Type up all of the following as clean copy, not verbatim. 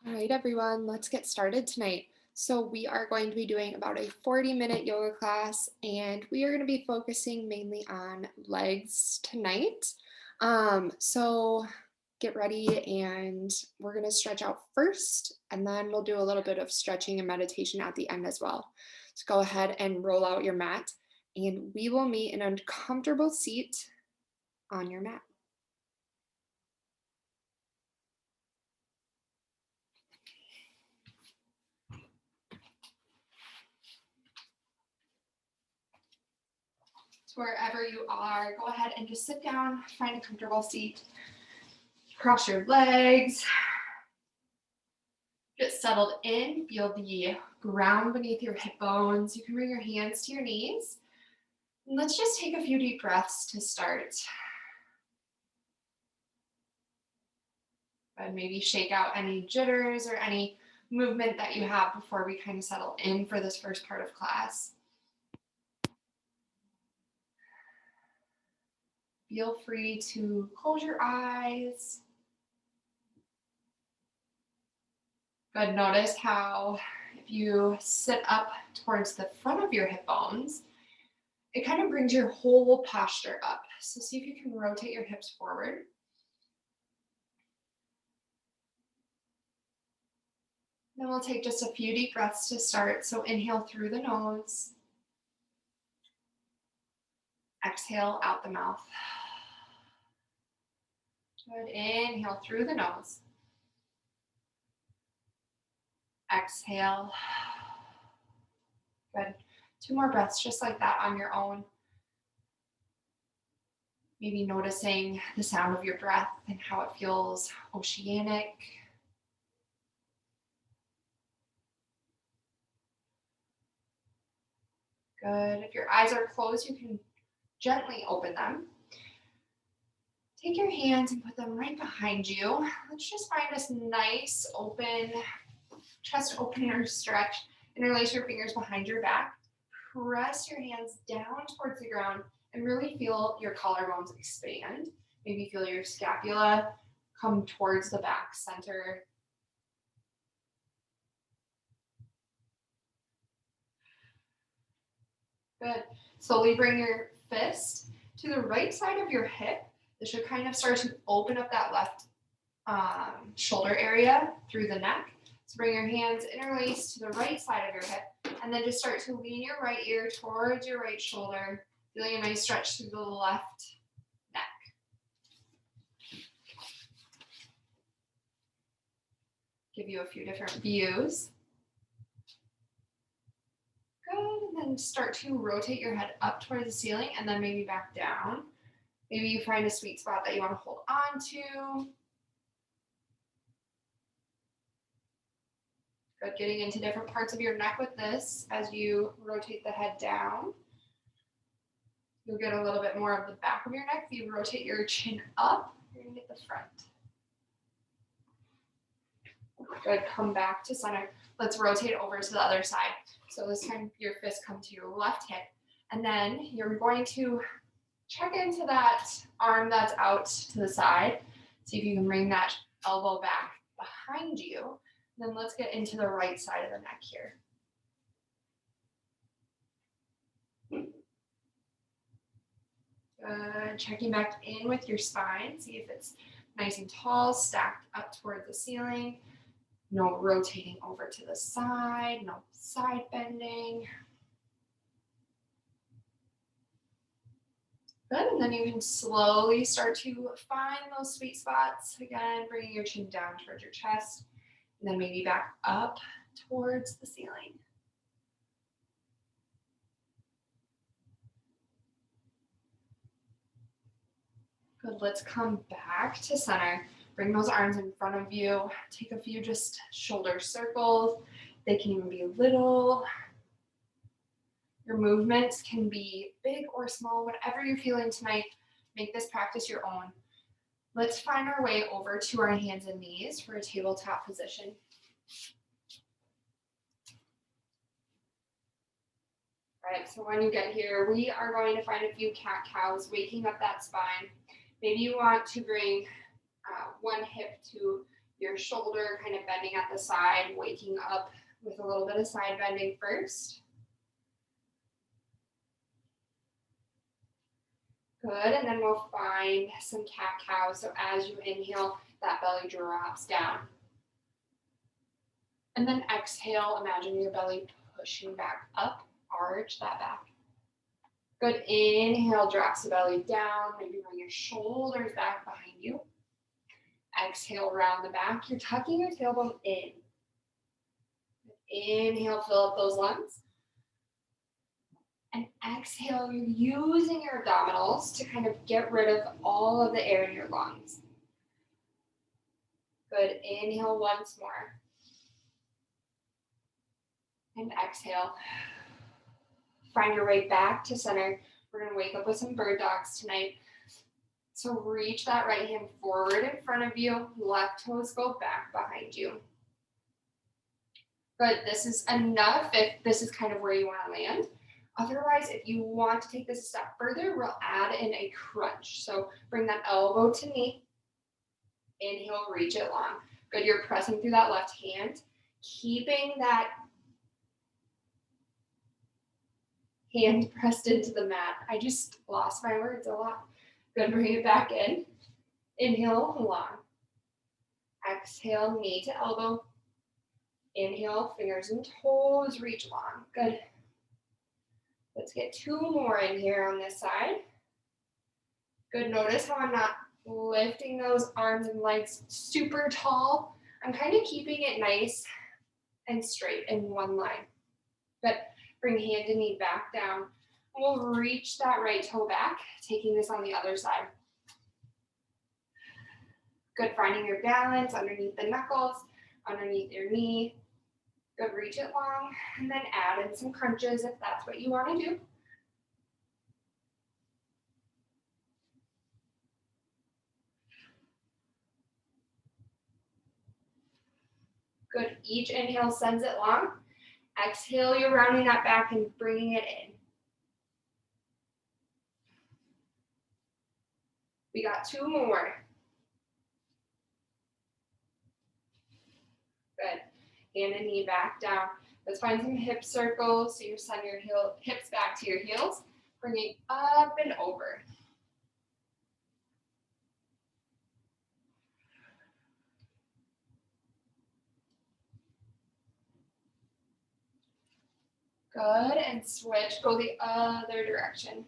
All right, everyone, let's get started tonight. So we are going to be doing about a 40-minute yoga class, and we are going to be focusing mainly on legs tonight. So get ready, and we're going to stretch out first, and then we'll do a little bit of stretching and meditation at the end as well. So go ahead and roll out your mat, and we will meet in a comfortable seat on your mat. So wherever you are, go ahead and just sit down, find a comfortable seat. Cross your legs, get settled in, feel the ground beneath your hip bones. You can bring your hands to your knees. And let's just take a few deep breaths to start. And maybe shake out any jitters or any movement that you have before we kind of settle in for this first part of class. Feel free to close your eyes. Good. Notice how if you sit up towards the front of your hip bones, it kind of brings your whole posture up. So see if you can rotate your hips forward. Then we'll take just a few deep breaths to start. So inhale through the nose. Exhale out the mouth. Good. Inhale through the nose. Exhale. Good. 2 more breaths just like that on your own. Maybe noticing the sound of your breath and how it feels oceanic. Good. If your eyes are closed, you can gently open them. Take your hands and put them right behind you. Let's just find this nice open chest opener stretch. Interlace your fingers behind your back. Press your hands down towards the ground and really feel your collarbones expand. Maybe feel your scapula come towards the back center. Good. Slowly bring your fist to the right side of your hip. This should kind of start to open up that left shoulder area through the neck. So bring your hands interlaced to the right side of your hip, and then just start to lean your right ear towards your right shoulder, feeling a nice stretch through the left neck. Give you a few different views. Good, and then start to rotate your head up towards the ceiling and then maybe back down. Maybe you find a sweet spot that you want to hold on to. Good, getting into different parts of your neck with this as you rotate the head down. You'll get a little bit more of the back of your neck. If you rotate your chin up, you're gonna get the front. Good, come back to center. Let's rotate over to the other side. So this time your fist come to your left hip. And then you're going to check into that arm that's out to the side. See if you can bring that elbow back behind you. Then let's get into the right side of the neck here. Good. Checking back in with your spine. See if it's nice and tall, stacked up toward the ceiling. No rotating over to the side, no side bending. Good, and then you can slowly start to find those sweet spots. Again, bringing your chin down towards your chest, and then maybe back up towards the ceiling. Good, let's come back to center. Bring those arms in front of you. Take a few just shoulder circles. They can even be little. Your movements can be big or small, whatever you're feeling tonight. Make this practice your own. Let's find our way over to our hands and knees for a tabletop position. All right, so when you get here, we are going to find a few cat-cows, waking up that spine. Maybe you want to bring one hip to Your shoulder kind of bending at the side, waking up with a little bit of side bending first. Good, and then we'll find some cat-cow. So as you inhale, that belly drops down. And then exhale, imagine your belly pushing back up, arch that back. Good, inhale, drops the belly down, maybe bring your shoulders back behind you. Exhale, round the back, you're tucking your tailbone in. Inhale, fill up those lungs. And exhale, you're using your abdominals to kind of get rid of all of the air in your lungs. Good, inhale once more. And exhale. Find your way back to center. We're gonna wake up with some bird dogs tonight. So reach that right hand forward in front of you. Left toes go back behind you. Good, this is enough if this is kind of where you wanna land. Otherwise, if you want to take this a step further, we'll add in a crunch. So bring that elbow to knee. Inhale, reach it long. Good, you're pressing through that left hand. Keeping that hand pressed into the mat. I just lost my words a lot. Good, bring it back in. Inhale, long. Exhale, knee to elbow. Inhale, fingers and toes reach long. Good. Let's get 2 more in here on this side. Good, notice how I'm not lifting those arms and legs super tall. I'm kind of keeping it nice and straight in one line. Good, bring hand and knee back down. We'll reach that right toe back, taking this on the other side. Good, finding your balance underneath the knuckles, underneath your knee. Good, reach it long, and then add in some crunches if that's what you want to do. Good, each inhale sends it long. Exhale, you're rounding that back and bringing it in. We got 2 more. Good, hand and knee back down. Let's find some hip circles. So you send your hips back to your heels, bringing up and over. Good, and switch, go the other direction.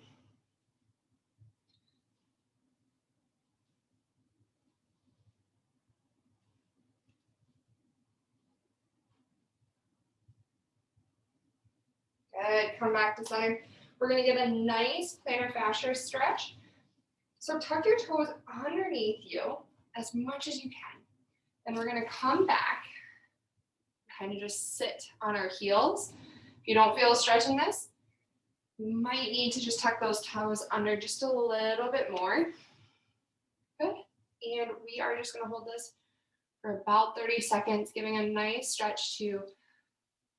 Good, come back to center. We're gonna get a nice plantar fascia stretch. So tuck your toes underneath you as much as you can. And we're gonna come back, kind of just sit on our heels. If you don't feel stretching this, you might need to just tuck those toes under just a little bit more. Good, and we are just gonna hold this for about 30 seconds, giving a nice stretch to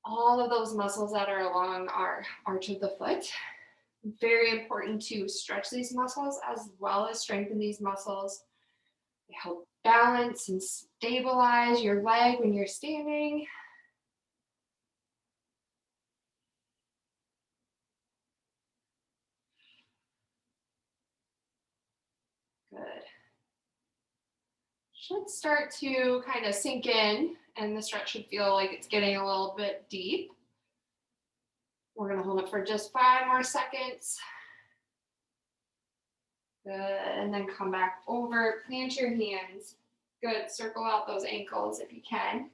all of those muscles that are along our arch of the foot. Very important to stretch these muscles as well as strengthen these muscles. They help balance and stabilize your leg when you're standing. Good. Should start to kind of sink in, and the stretch should feel like it's getting a little bit deep. We're going to hold it for just 5 more seconds. Good, and then come back over, plant your hands. Good, circle out those ankles if you can.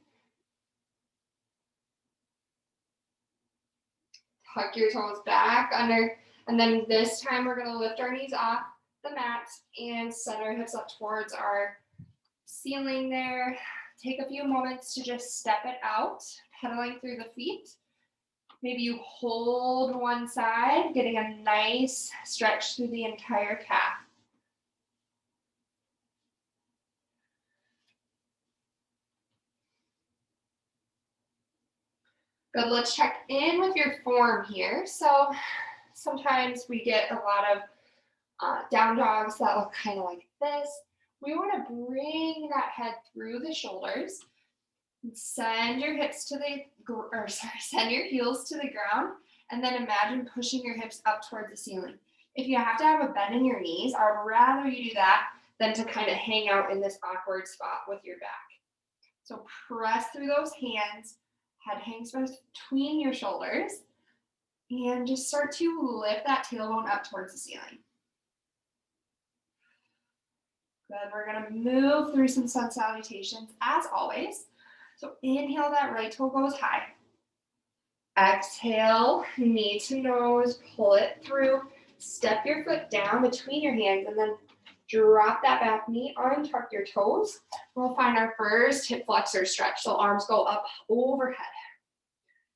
Tuck your toes back under, and then this time we're gonna lift our knees off the mat and set our hips up towards our ceiling there. Take a few moments to just step it out, pedaling through the feet. Maybe you hold one side, getting a nice stretch through the entire calf. Good, let's check in with your form here. So sometimes we get a lot of down dogs that look kind of like this. We want to bring that head through the shoulders. Send your hips to the, send your heels to the ground, and then imagine pushing your hips up towards the ceiling. If you have to have a bend in your knees, I would rather you do that than to kind of hang out in this awkward spot with your back. So press through those hands, head hangs between your shoulders, and just start to lift that tailbone up towards the ceiling. Good, we're gonna move through some sun salutations as always. So inhale, that right toe goes high. Exhale, knee to nose, pull it through. Step your foot down between your hands and then drop that back knee, untuck your toes. We'll find our first hip flexor stretch. So arms go up overhead.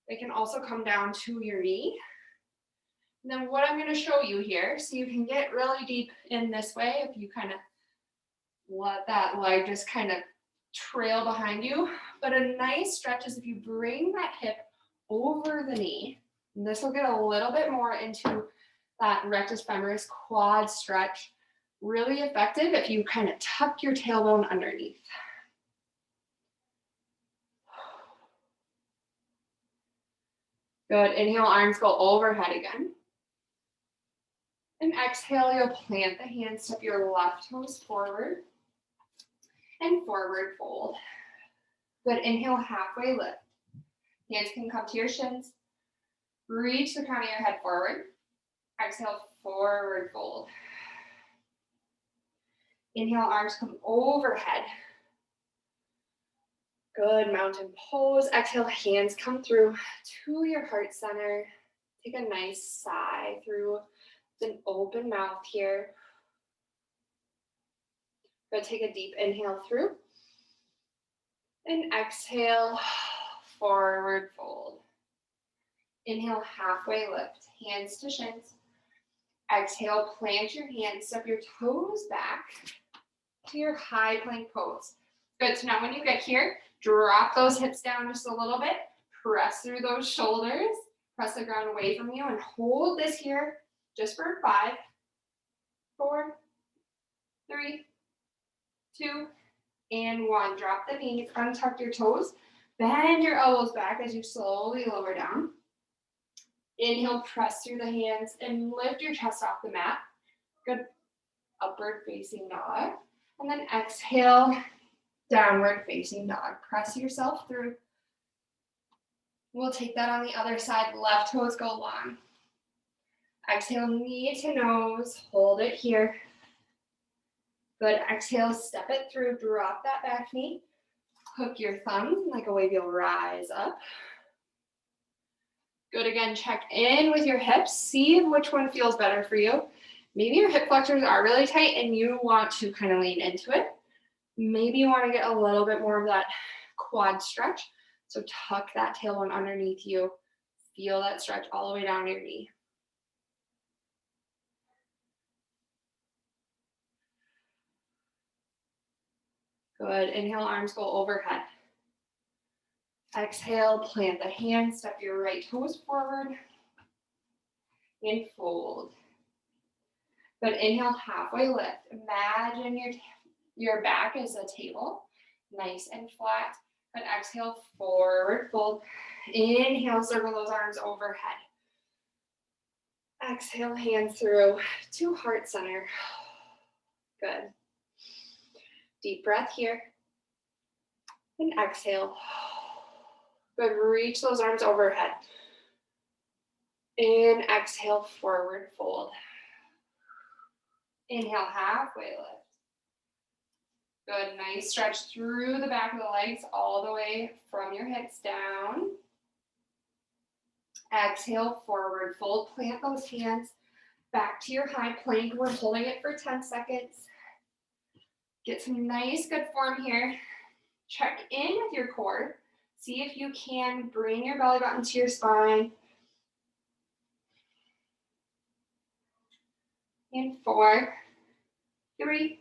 They can also come down to your knee. And then what I'm going to show you here, so you can get really deep in this way, if you kind of let that leg just kind of trail behind you. But a nice stretch is if you bring that hip over the knee. And this will get a little bit more into that rectus femoris quad stretch. Really effective if you kind of tuck your tailbone underneath. Good, inhale, arms go overhead again. And exhale, you'll plant the hands, step your left toes forward and forward fold. Good, inhale, halfway lift. Hands can come to your shins. Reach the crown of your head forward. Exhale, forward fold. Inhale, arms come overhead. Good, mountain pose. Exhale, hands come through to your heart center. Take a nice sigh through an open mouth here. Good, take a deep inhale through. And exhale, forward fold. Inhale, halfway lift, hands to shins. Exhale, plant your hands, step your toes back to your high plank pose. Good, so now when you get here, drop those hips down just a little bit, press through those shoulders, press the ground away from you, and hold this here just for 5, 4, 3, 2, and 1. Drop the knees, untuck your toes, bend your elbows back as you slowly lower down. Inhale, press through the hands and lift your chest off the mat. Good, upward facing dog. And then exhale, downward facing dog. Press yourself through. We'll take that on the other side. Left toes go long. Exhale, knee to nose. Hold it here. Good, exhale, step it through. Drop that back knee. Hook your thumbs, like a wave, you'll rise up. Good, again, check in with your hips. See which one feels better for you. Maybe your hip flexors are really tight and you want to kind of lean into it. Maybe you want to get a little bit more of that quad stretch. So tuck that tailbone underneath you. Feel that stretch all the way down your knee. Good, inhale, arms go overhead. Exhale, plant the hands, step your right toes forward, and fold. Good, inhale, halfway lift. Imagine your back is a table, nice and flat. Good, exhale, forward fold. Inhale, circle those arms overhead. Exhale, hands through to heart center. Good. Deep breath here. And exhale. Good, reach those arms overhead. And exhale, forward fold. Inhale, halfway lift. Good, nice stretch through the back of the legs all the way from your hips down. Exhale, forward fold. Plant those hands back to your high plank. We're holding it for 10 seconds. Get some nice, good form here. Check in with your core. See if you can bring your belly button to your spine. In 4, 3,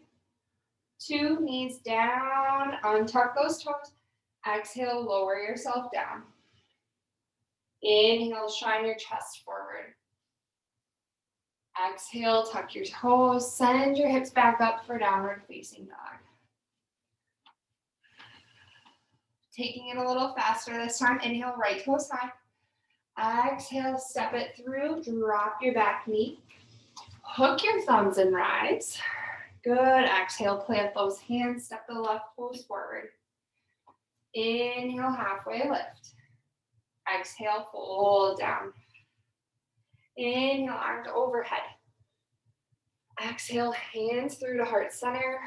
2, knees down, untuck those toes. Exhale, lower yourself down. Inhale, shine your chest forward. Exhale, tuck your toes, send your hips back up for downward facing dog. Taking it a little faster this time. Inhale, right toes high. Exhale, step it through, drop your back knee. Hook your thumbs and rise. Good. Exhale, plant those hands, step the left toes forward. Inhale, halfway lift. Exhale, fold down. Inhale, arms overhead. Exhale, hands through to heart center.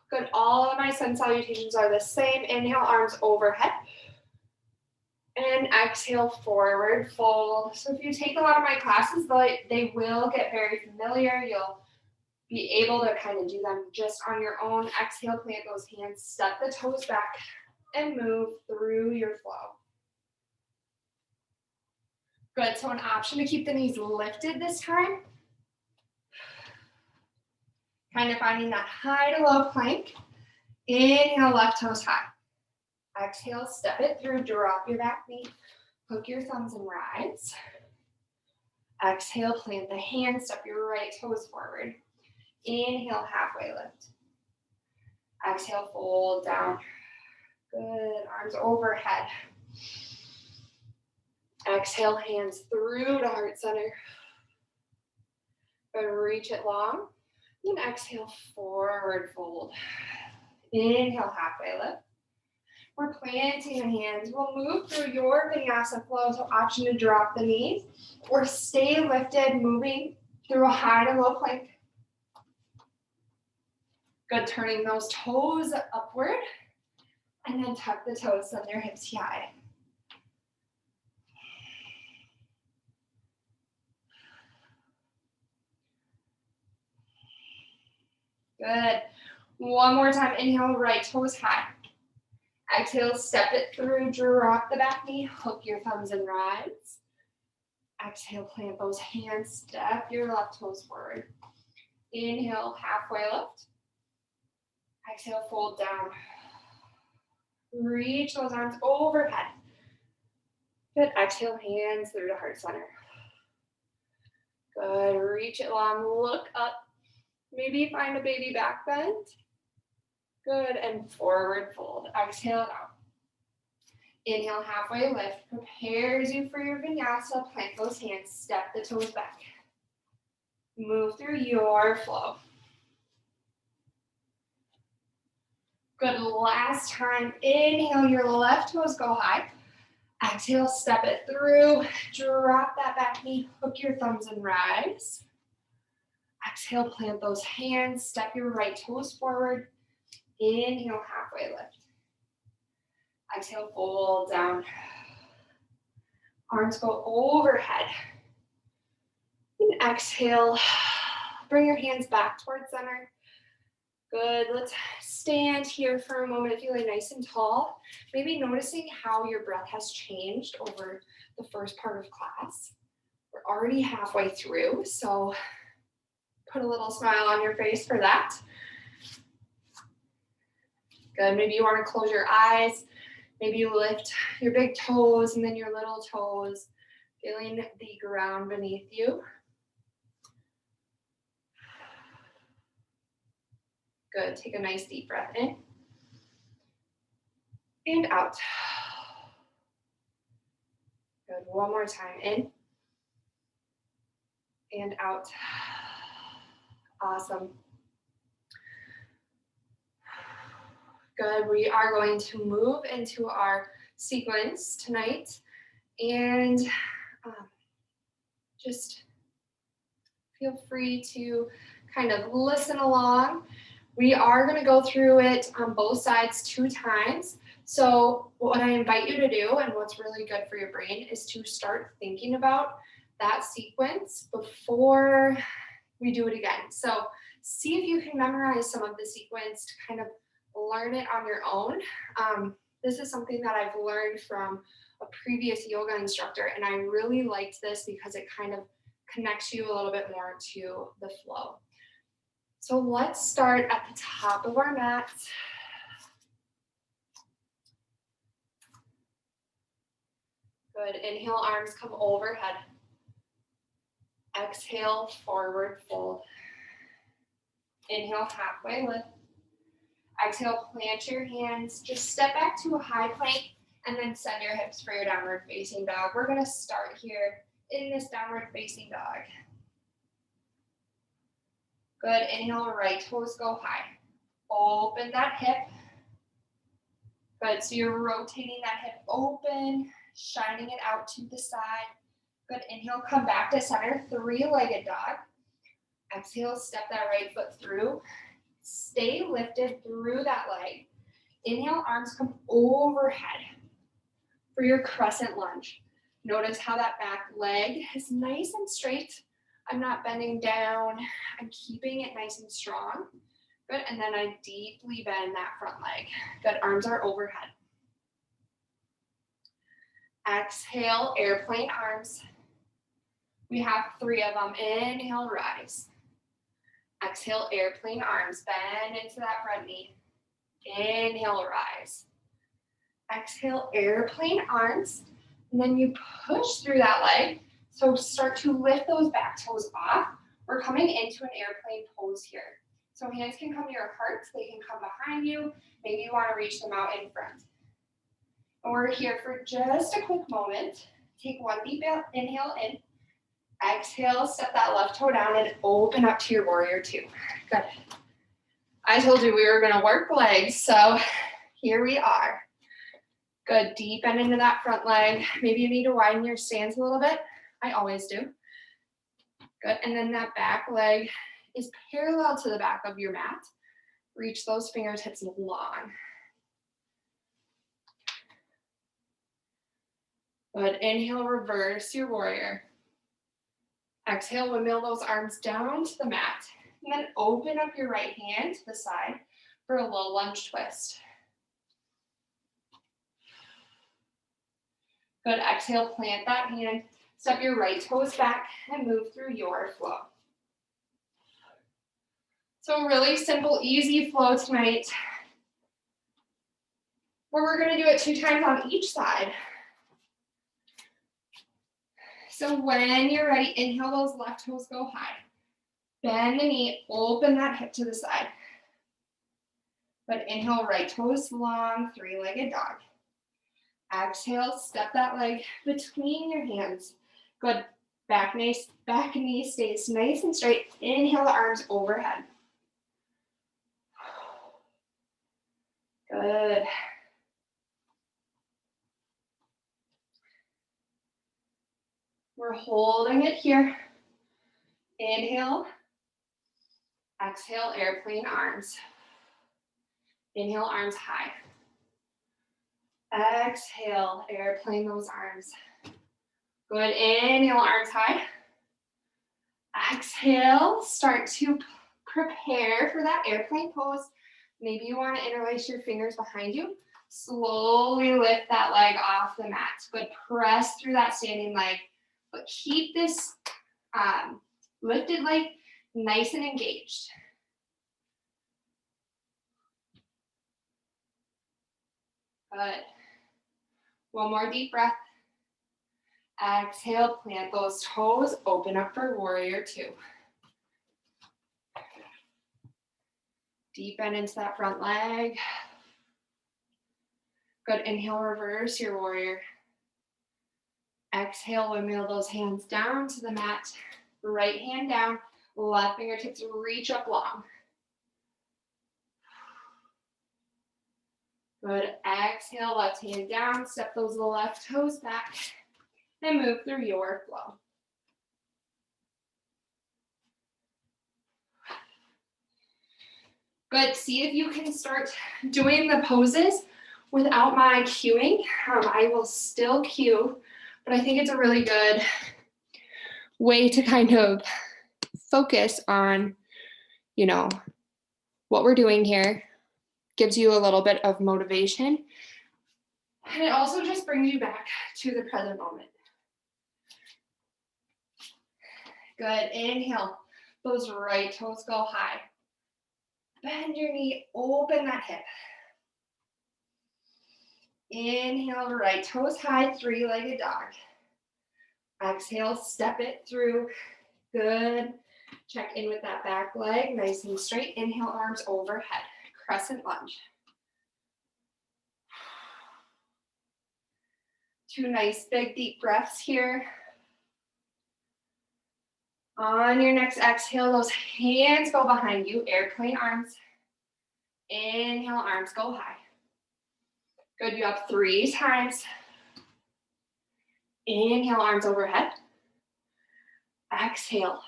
Good. All of my sun salutations are the same. Inhale, arms overhead. And exhale, forward fold. So if you take a lot of my classes, they will get very familiar. You'll be able to kind of do them just on your own. Exhale, plant those hands, step the toes back, and move through your flow. Good. So an option to keep the knees lifted this time. Kind of finding that high to low plank. Inhale, left toes high. Exhale, step it through, drop your back knee, hook your thumbs and rise. Exhale, plant the hands, step your right toes forward. Inhale, halfway lift. Exhale, fold down. Good, arms overhead. Exhale, hands through to heart center. Good, reach it long. And exhale, forward fold. Inhale, halfway lift. We're planting the hands. We'll move through your vinyasa flow, so option to drop the knees or stay lifted, moving through a high to low plank. Good, turning those toes upward and then tuck the toes, send your hips high. Good. One more time. Inhale, right toes high. Exhale, step it through, drop the back knee, hook your thumbs and rise. Exhale, plant those hands, step your left toes forward. Inhale, halfway lift. Exhale, fold down. Reach those arms overhead. Good. Exhale, hands through to heart center. Good. Reach it long, look up. Maybe find a baby back bend. Good, and forward fold. Exhale it out. Inhale, halfway lift. Prepares you for your vinyasa. Plant those hands, step the toes back. Move through your flow. Good, last time. Inhale, your left toes go high. Exhale, step it through. Drop that back knee, hook your thumbs and rise. Exhale, plant those hands, step your right toes forward. Inhale, halfway lift. Exhale, fold down. Arms go overhead. And exhale, bring your hands back towards center. Good, let's stand here for a moment, feeling nice and tall. Maybe noticing how your breath has changed over the first part of class. We're already halfway through, so put a little smile on your face for that. Good, maybe you want to close your eyes. Maybe you lift your big toes and then your little toes, feeling the ground beneath you. Good, take a nice deep breath in and out. Good, one more time, in and out. Awesome. Good, we are going to move into our sequence tonight and just feel free to kind of listen along. We are going to go through it on both sides 2 times. So what I invite you to do, and what's really good for your brain, is to start thinking about that sequence before we do it again. So see if you can memorize some of the sequence to kind of learn it on your own. This is something that I've learned from a previous yoga instructor, and I really liked this because it kind of connects you a little bit more to the flow. So let's start at the top of our mats. Good. Inhale, arms come overhead. Exhale, forward fold. Inhale, halfway lift. Exhale, plant your hands. Just step back to a high plank and then send your hips for your downward facing dog. We're going to start here in this downward facing dog. Good. Inhale, right toes go high. Open that hip. Good. So you're rotating that hip open, shining it out to the side. Good. Inhale, come back to center, three-legged dog. Exhale, step that right foot through. Stay lifted through that leg. Inhale, arms come overhead for your crescent lunge. Notice how that back leg is nice and straight. I'm not bending down. I'm keeping it nice and strong. Good, and then I deeply bend that front leg. Good, arms are overhead. Exhale, airplane arms. We have 3 of them. Inhale, rise. Exhale, airplane arms. Bend into that front knee. Inhale, rise. Exhale, airplane arms. And then you push through that leg. So start to lift those back toes off. We're coming into an airplane pose here. So hands can come to your hearts. They can come behind you. Maybe you want to reach them out in front. And we're here for just a quick moment. Take one deep inhale in. Exhale, step that left toe down and open up to your warrior 2. Good. I told you we were going to work legs, so here we are. Good, deep bend into that front leg. Maybe you need to widen your stance a little bit. I always do. Good, and then that back leg is parallel to the back of your mat. Reach those fingertips long. Good, inhale, reverse your warrior. Exhale, windmill those arms down to the mat. And then open up your right hand to the side for a low lunge twist. Good, exhale, plant that hand. Step your right toes back and move through your flow. So really simple, easy flow tonight, where we're going to do it 2 times on each side. So when you're ready, inhale, those left toes go high. Bend the knee, open that hip to the side. But inhale, right toes long, 3-legged dog. Exhale, step that leg between your hands. Good. Back knee stays nice and straight. Inhale, the arms overhead. Good. We're holding it here. Inhale. Exhale, airplane arms. Inhale, arms high. Exhale, airplane those arms. Good, inhale, arms high. Exhale, start to prepare for that airplane pose. Maybe you want to interlace your fingers behind you. Slowly lift that leg off the mat. Good, press through that standing leg. But keep this lifted leg nice and engaged. Good. One more deep breath. Exhale, plant those toes, open up for warrior 2. Deep bend into that front leg. Good, inhale, reverse your warrior. Exhale, windmill those hands down to the mat. Right hand down, left fingertips reach up long. Good, exhale, left hand down, step those left toes back, and move through your flow. Good, see if you can start doing the poses without my cueing. I will still cue, but I think it's a really good way to kind of focus on, what we're doing here. Gives you a little bit of motivation. And it also just brings you back to the present moment. Good, inhale. Those right toes go high. Bend your knee, open that hip. Inhale, right toes high, 3-legged dog. Exhale, step it through. Good. Check in with that back leg, nice and straight. Inhale, arms overhead, crescent lunge. 2 nice big deep breaths here. On your next exhale, those hands go behind you, airplane arms. Inhale, arms go high. Good, you have 3 times. Inhale, arms overhead. Exhale,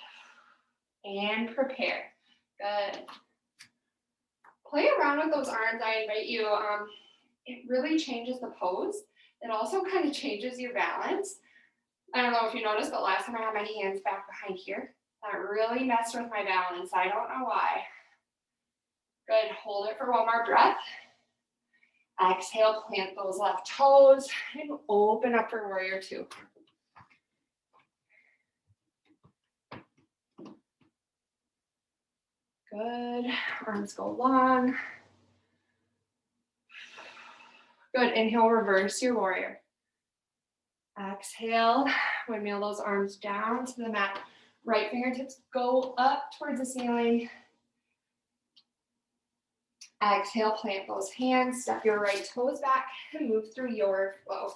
and prepare. Good. Play around with those arms, I invite you. It really changes the pose. It also kind of changes your balance. I don't know if you noticed, but last time I had my hands back behind here, that really messed with my balance. I don't know why. Good, hold it for one more breath. Exhale, plant those left toes and open up for warrior 2. Good, arms go long. Good, inhale, reverse your warrior. Exhale, windmill those arms down to the mat. Right fingertips go up towards the ceiling. Exhale, plant those hands, step your right toes back and move through your flow.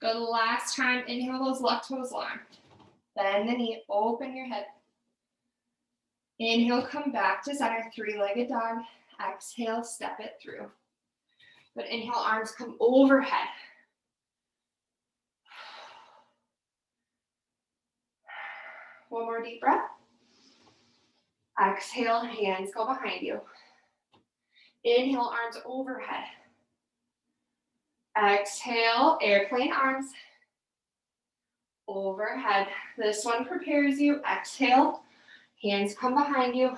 Good, last time, inhale those left toes long. Bend the knee, open your head. Inhale, come back to center, 3-legged dog. Exhale, step it through. Good, inhale, arms come overhead. One more deep breath. Exhale, hands go behind you. Inhale, arms overhead. Exhale, airplane arms overhead. This one prepares you. Exhale, hands come behind you.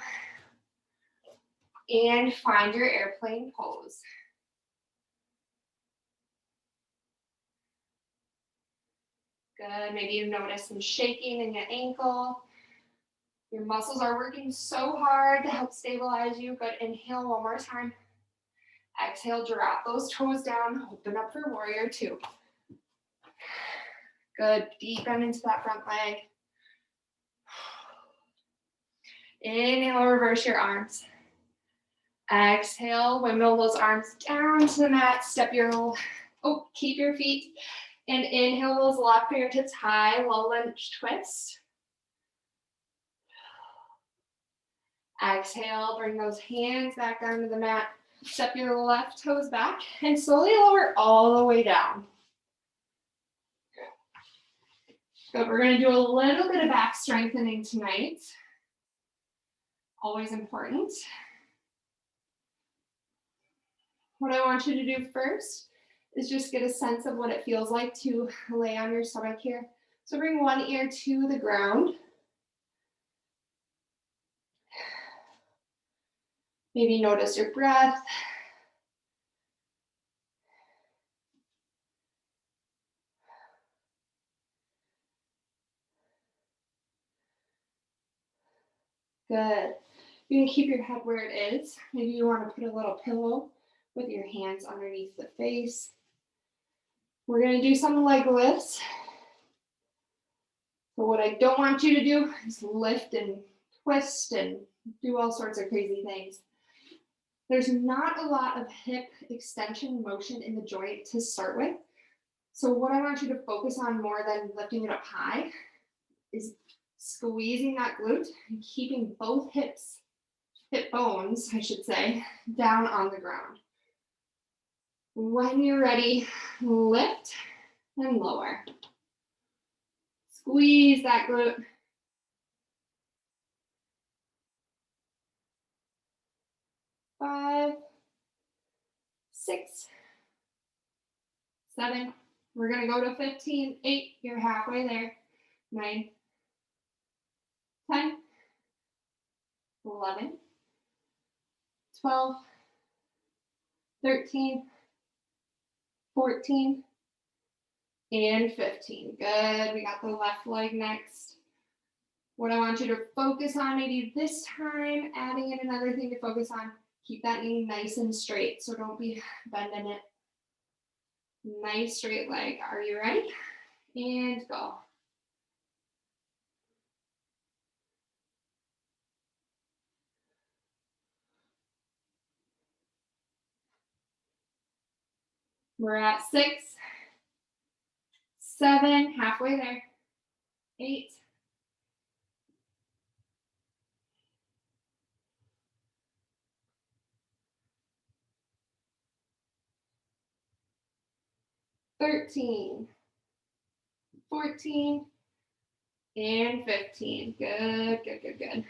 And find your airplane pose. Good, maybe you notice some shaking in your ankle. Your muscles are working so hard to help stabilize you. Good, inhale one more time. Exhale, drop those toes down, open up for warrior 2. Good, deepen into that front leg. Inhale, reverse your arms. Exhale, windmill those arms down to the mat. Keep your feet. And inhale those left fingertips high, low lunge twist. Exhale, bring those hands back down to the mat. Step your left toes back and slowly lower all the way down. Good, we're gonna do a little bit of back strengthening tonight. Always important. What I want you to do first is just get a sense of what it feels like to lay on your stomach here. So bring one ear to the ground. Maybe notice your breath. Good. You can keep your head where it is. Maybe you want to put a little pillow with your hands underneath the face. We're going to do some leg lifts. So what I don't want you to do is lift and twist and do all sorts of crazy things. There's not a lot of hip extension motion in the joint to start with. So what I want you to focus on more than lifting it up high is squeezing that glute and keeping both hip bones, I should say, down on the ground. When you're ready, lift and lower. Squeeze that glute. Five, 6, 7. We're gonna go to 15, 8. You're halfway there. 9, 10, 11, 12, 13, 14, and 15. Good, we got the left leg next. What I want you to focus on, maybe this time, adding in another thing to focus on, keep that knee nice and straight, so don't be bending it. Nice straight leg. Are you ready? And go. We're at 6, 7, halfway there. 8, 13, 14, and 15. Good, good, good, good.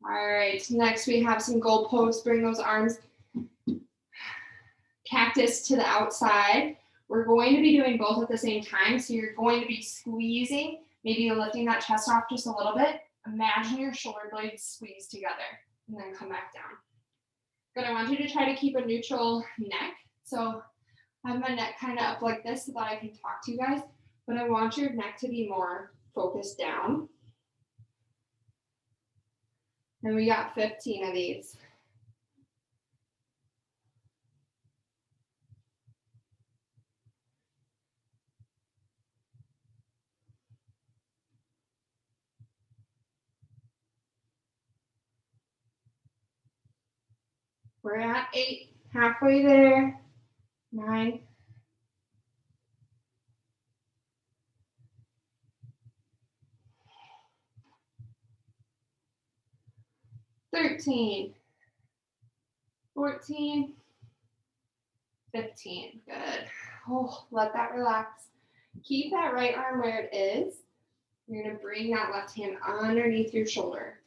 All right, next we have some goal posts. Bring those arms cactus to the outside. We're going to be doing both at the same time. So you're going to be squeezing, maybe lifting that chest off just a little bit. Imagine your shoulder blades squeeze together and then come back down. Good, I want you to try to keep a neutral neck. So I have my neck kind of up like this so that I can talk to you guys, but I want your neck to be more focused down. And we got 15 of these. We're at 8, halfway there. 9, 13, 14, 15. Good. Oh, let that relax. Keep that right arm where it is. You're going to bring that left hand underneath your shoulder.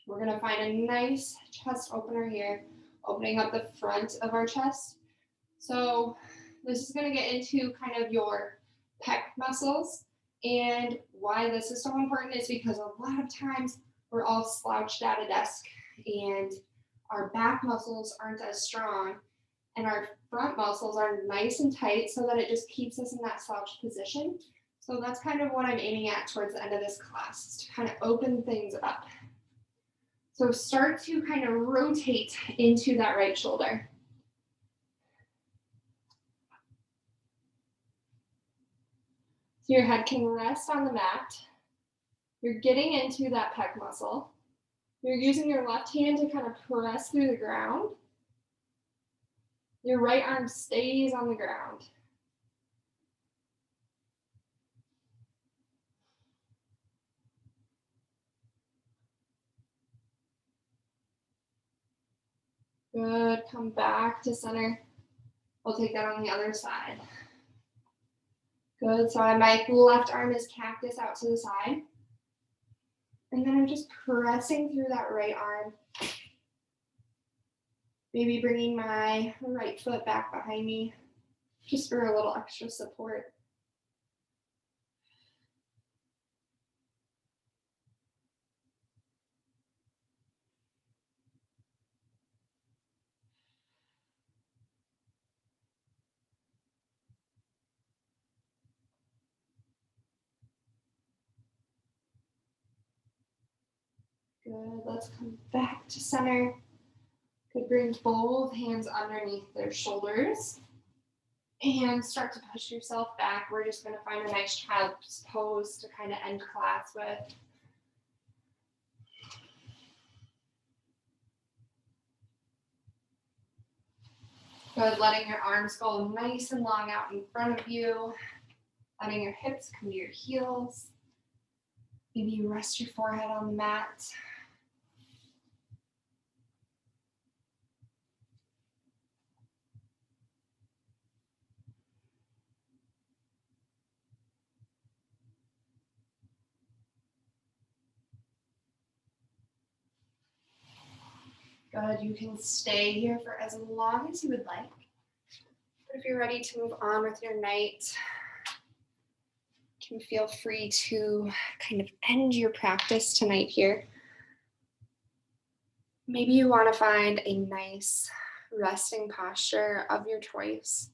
We're going to find a nice chest opener here, opening up the front of our chest. So this is going to get into kind of your pec muscles. And why this is so important is because a lot of times we're all slouched at a desk and our back muscles aren't as strong and our front muscles are nice and tight so that it just keeps us in that slouched position. So that's kind of what I'm aiming at towards the end of this class, is to kind of open things up. So start to kind of rotate into that right shoulder. So your head can rest on the mat. You're getting into that pec muscle. You're using your left hand to kind of press through the ground. Your right arm stays on the ground. Good, come back to center. We'll take that on the other side. Good, so my left arm is cactus out to the side. And then I'm just pressing through that right arm. Maybe bringing my right foot back behind me, just for a little extra support. Good, let's come back to center. Could bring both hands underneath their shoulders and start to push yourself back. We're just going to find a nice child's pose to kind of end class with. Good, letting your arms go nice and long out in front of you, letting your hips come to your heels. Maybe you rest your forehead on the mat. Good, you can stay here for as long as you would like. But if you're ready to move on with your night, you can feel free to kind of end your practice tonight here. Maybe you want to find a nice resting posture of your choice.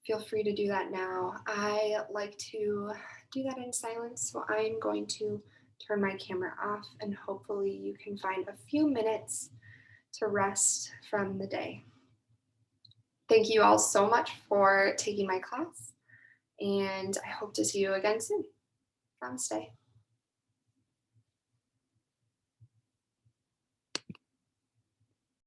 Feel free to do that now. I like to do that in silence, so I'm going to turn my camera off and hopefully you can find a few minutes to rest from the day. Thank you all so much for taking my class, and I hope to see you again soon. Namaste.